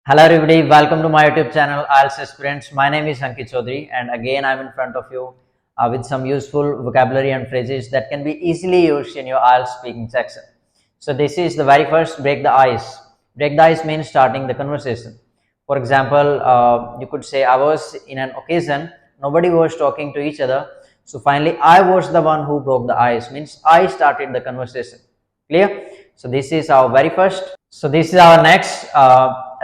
Hello everybody, welcome to my YouTube channel IELTS Aspirants. My name is Ankit Chaudhary and again I'm in front of you with some useful vocabulary and phrases that can be easily used in your IELTS speaking section. So this is the very first break the ice. Break the ice means starting the conversation. For example, you could say I was in an occasion, nobody was talking to each other. So finally I was the one who broke the ice, means I started the conversation. Clear? So this is our very first. So this is our next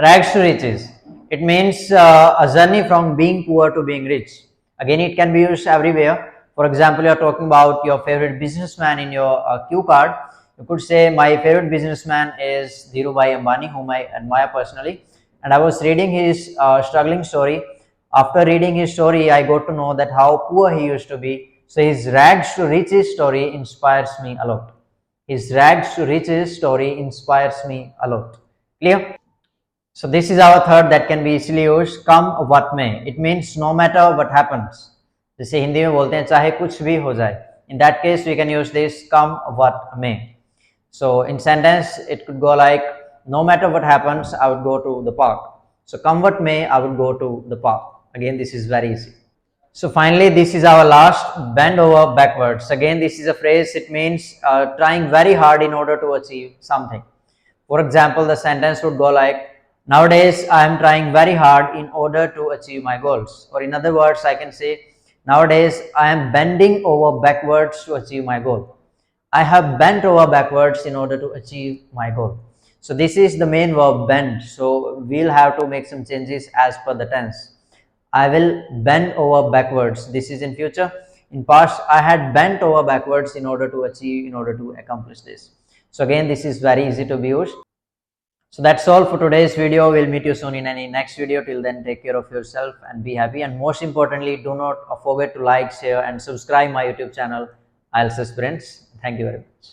rags to riches. It means a journey from being poor to being rich. Again, it can be used everywhere. For example, you are talking about your favorite businessman in your cue card. You could say, my favorite businessman is Dhirubhai Ambani, whom I admire personally. And I was reading his struggling story. After reading his story, I got to know that how poor he used to be. So his rags to riches story inspires me a lot. His rags to riches story inspires me a lot. Clear? So this is our third that can be easily used. Come what may. It means no matter what happens. जैसे हिंदी में बोलते हैं चाहे कुछ भी हो जाए. In that case, we can use this come what may. So in sentence, it could go like, no matter what happens, I would go to the park. So come what may, I would go to the park. Again, this is very easy. So finally, this is our last, bend over backwards. Again, this is a phrase, it means trying very hard in order to achieve something. For example, the sentence would go like, nowadays I am trying very hard in order to achieve my goals. Or in other words, I can say, nowadays I am bending over backwards to achieve my goal. I have bent over backwards in order to achieve my goal. So this is the main verb bend. So we'll have to make some changes as per the tense. I will bend over backwards. This is in future. In past, I had bent over backwards in order to achieve, in order to accomplish this. So again, this is very easy to be used. So that's all for today's video. We'll meet you soon in any next video. Till then, take care of yourself and be happy. And most importantly, do not forget to like, share and subscribe my YouTube channel, IELTS Aspirants. Thank you very much.